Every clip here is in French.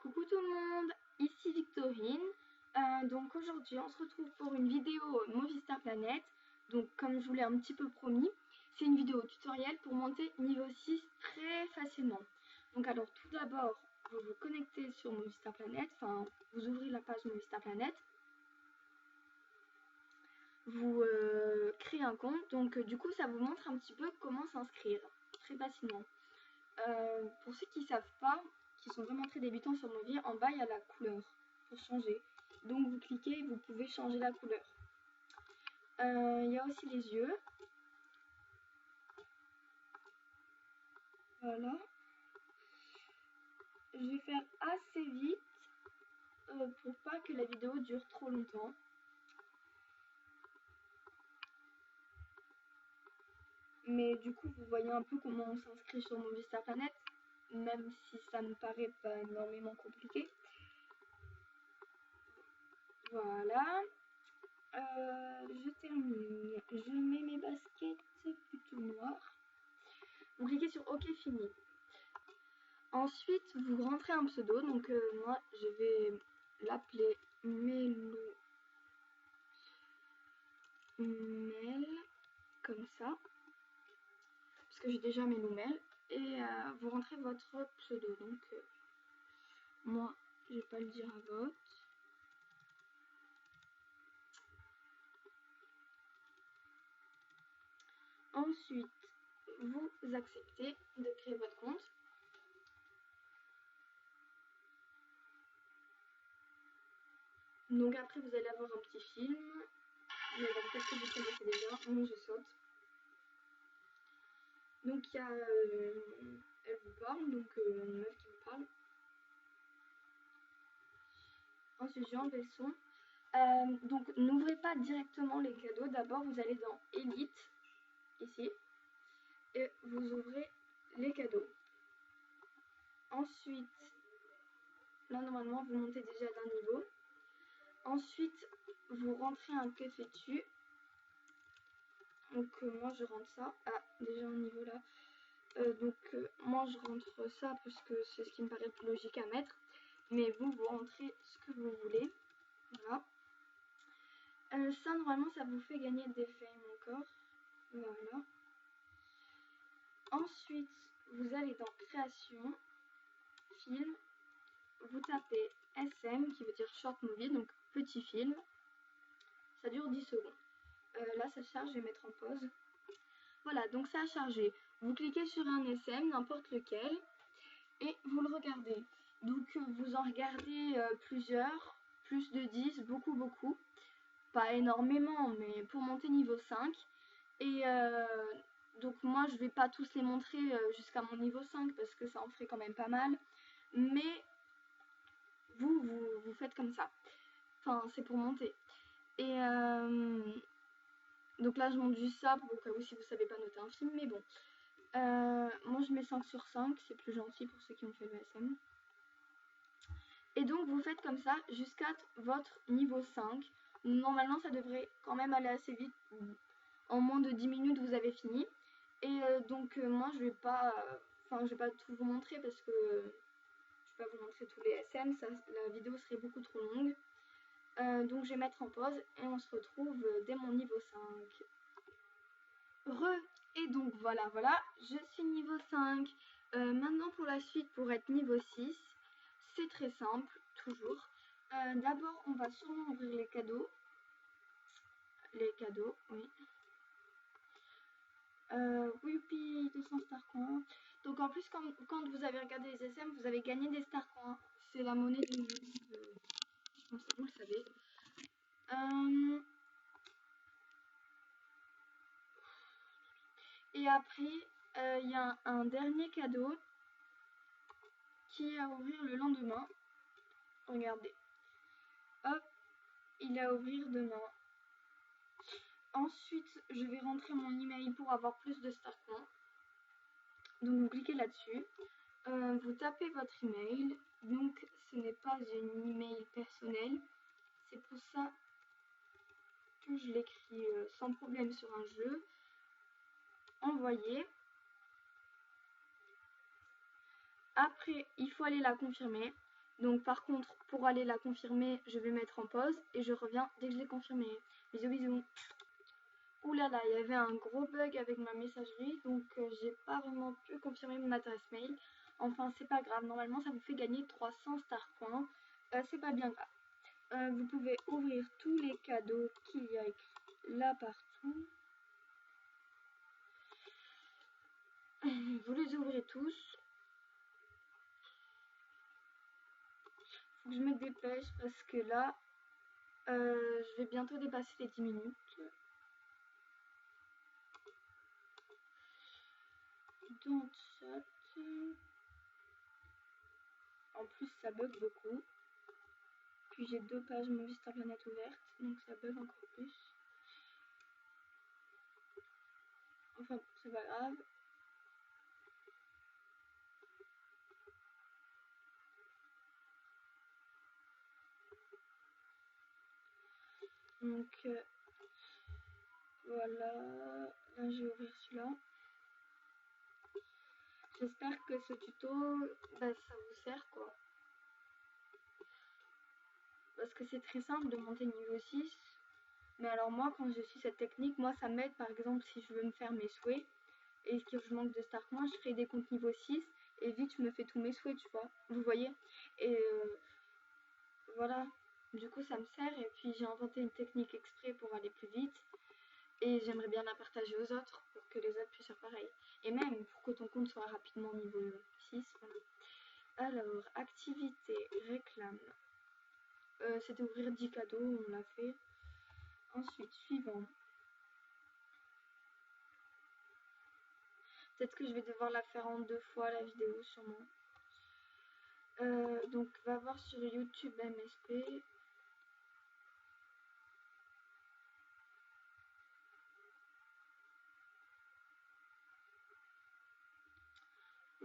Coucou tout le monde, ici Victorine. Donc aujourd'hui on se retrouve pour une vidéo Movistar Planet. Donc comme je vous l'ai un petit peu promis, c'est une vidéo tutoriel pour monter niveau 6 très facilement. Donc alors tout d'abord, vous vous connectez sur Movistar Planet, enfin vous ouvrez la page Movistar Planet. Vous créez un compte, donc du coup ça vous montre un petit peu comment s'inscrire très facilement. Pour ceux qui ne savent pas, qui sont vraiment très débutants sur Movi, en bas il y a la couleur pour changer. Donc vous cliquez et vous pouvez changer la couleur. Il y a aussi les yeux. Voilà. Je vais faire assez vite pour pas que la vidéo dure trop longtemps. Mais du coup vous voyez un peu comment on s'inscrit sur Movistar Planet, même si ça me paraît pas énormément compliqué. Voilà. Je termine. Je mets mes baskets plutôt noires. Vous cliquez sur OK, fini. Ensuite, vous rentrez un pseudo. Donc moi, je vais l'appeler Mel, comme ça. Parce que j'ai déjà Meloumel. Et vous rentrez votre pseudo. Donc moi, je vais pas le dire à vote. Ensuite, vous acceptez de créer votre compte. Donc après, vous allez avoir un petit film. Mais bon, peut-être que vous connaissez déjà. Moi, je saute. Donc il y a... elle vous parle, donc une meuf qui vous parle. Ensuite, j'enlève le son. Donc n'ouvrez pas directement les cadeaux. D'abord, vous allez dans Elite, ici. Et vous ouvrez les cadeaux. Ensuite, là normalement vous montez déjà d'un niveau. Ensuite, vous rentrez un que fais-tu. Donc moi je rentre ça. Ah, déjà un niveau là. Donc moi je rentre ça parce que c'est ce qui me paraît plus logique à mettre. Mais vous rentrez ce que vous voulez. Voilà. Ça normalement ça vous fait gagner des fame encore. Voilà. Ensuite, vous allez dans création, film, vous tapez SM qui veut dire short movie, donc petit film. Ça dure 10 secondes. Là ça charge, je vais mettre en pause. Voilà, donc ça a chargé. Vous cliquez sur un SM, n'importe lequel, et vous le regardez. Donc vous en regardez plusieurs, plus de 10, beaucoup. Pas énormément, mais pour monter niveau 5. Et donc moi je vais pas tous les montrer jusqu'à mon niveau 5 parce que ça en ferait quand même pas mal. Mais vous faites comme ça. Enfin, c'est pour monter. Et donc là je monte juste ça pour au cas où si vous savez pas noter un film, mais bon. Moi je mets 5 sur 5, c'est plus gentil pour ceux qui ont fait le SM. Et donc vous faites comme ça jusqu'à votre niveau 5. Normalement ça devrait quand même aller assez vite. En moins de 10 minutes vous avez fini. Et donc moi je vais pas tout vous montrer parce que je vais pas vous montrer tous les SM, la vidéo serait beaucoup trop longue. Donc je vais mettre en pause et on se retrouve dès mon niveau 5. Et donc voilà, je suis niveau 5. Maintenant pour la suite, pour être niveau 6, c'est très simple, toujours. D'abord on va sûrement ouvrir les cadeaux. Les cadeaux, oui. Oui, 200 star coins. Donc en plus, quand vous avez regardé les SM, vous avez gagné des star coins. C'est la monnaie de je pense que vous le savez. Et après, il y a un dernier cadeau qui est à ouvrir le lendemain. Regardez. Hop, il est à ouvrir demain. Ensuite, je vais rentrer mon email pour avoir plus de star coins. Donc vous cliquez là-dessus. Vous tapez votre email. Donc ce n'est pas une email personnel. C'est pour ça que je l'écris sans problème sur un jeu. Envoyer. Après, il faut aller la confirmer. Donc par contre, pour aller la confirmer, je vais mettre en pause et je reviens dès que je l'ai confirmée. Bisous bisous. Ouh là là, il y avait un gros bug avec ma messagerie, donc j'ai pas vraiment pu confirmer mon adresse mail. Enfin, c'est pas grave, normalement ça vous fait gagner 300 star points. C'est pas bien grave. Vous pouvez ouvrir tous les cadeaux qu'il y a écrit là partout. Vous les ouvrez tous. Faut que je me dépêche parce que là, je vais bientôt dépasser les 10 minutes. Donc ça, en plus ça bug beaucoup. Puis j'ai 2 pages Mon Vista Planète ouvertes, donc ça bug encore plus. Enfin, c'est pas grave. Donc voilà, là je vais ouvrir celui-là. J'espère que ce tuto, ça vous sert quoi. Parce que c'est très simple de monter niveau 6. Mais alors moi, quand je suis cette technique, moi ça m'aide par exemple si je veux me faire mes souhaits. Et si je manque de star points, je crée des comptes niveau 6. Et vite, je me fais tous mes souhaits, tu vois. Vous voyez. Et voilà. Du coup, ça me sert. Et puis j'ai inventé une technique exprès pour aller plus vite. Et j'aimerais bien la partager aux autres pour que les autres puissent faire pareil. Et même pour que ton compte soit rapidement niveau 6. Voilà. Alors, activité, réclame. C'était ouvrir 10 cadeaux, on l'a fait. Ensuite, suivant. Peut-être que je vais devoir la faire en 2 fois la vidéo sûrement. Donc va voir sur YouTube MSP.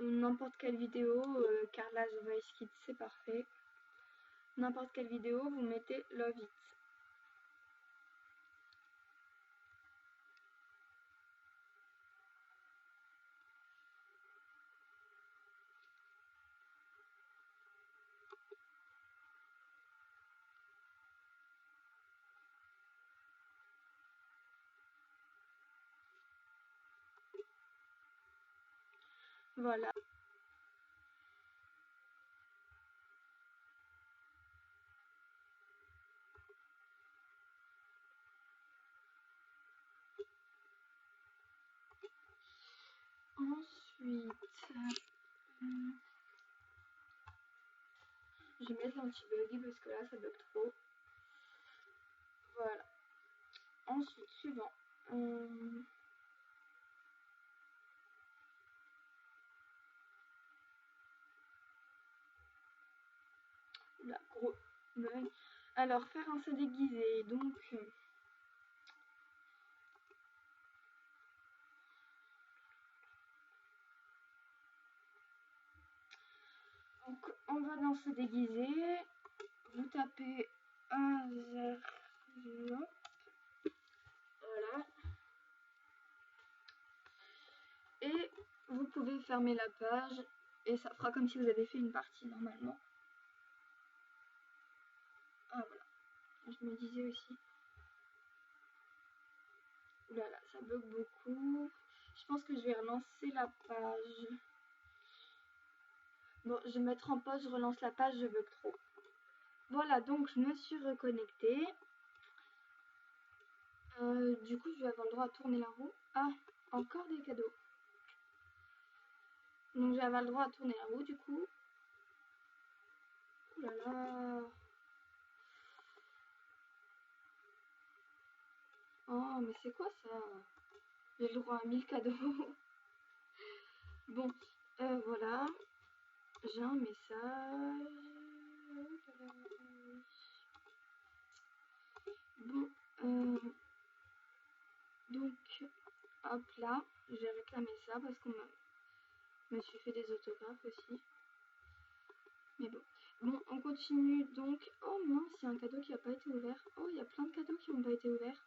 N'importe quelle vidéo, Carla The Voice Kids, c'est parfait. N'importe quelle vidéo, vous mettez Love It. Voilà. Ensuite, je vais mettre l'anti-bug parce que là ça bug trop. Voilà. Ensuite, suivant. Là, gros bug. Alors, faire un se déguisé. Donc, on va dans se déguiser. Vous tapez un zéro. Voilà. Et vous pouvez fermer la page et ça fera comme si vous avez fait une partie normalement. Ah voilà, je me disais aussi. Oulala, ça bug beaucoup. Je pense que je vais relancer la page. Bon, je vais mettre en pause, je relance la page, je bug trop. Voilà, donc je me suis reconnectée. Du coup, je vais avoir le droit à tourner la roue. Ah, encore des cadeaux. Donc, je vais avoir le droit à tourner la roue, du coup. Ouh là là. Oh, mais c'est quoi ça? J'ai le droit à 1000 cadeaux. Bon, voilà. J'ai un message. Bon, donc, hop là, j'ai réclamé ça parce qu'on me suis fait des autographes aussi. Mais bon. On continue donc. Oh mince, il y a un cadeau qui n'a pas été ouvert. Oh, il y a plein de cadeaux qui n'ont pas été ouverts.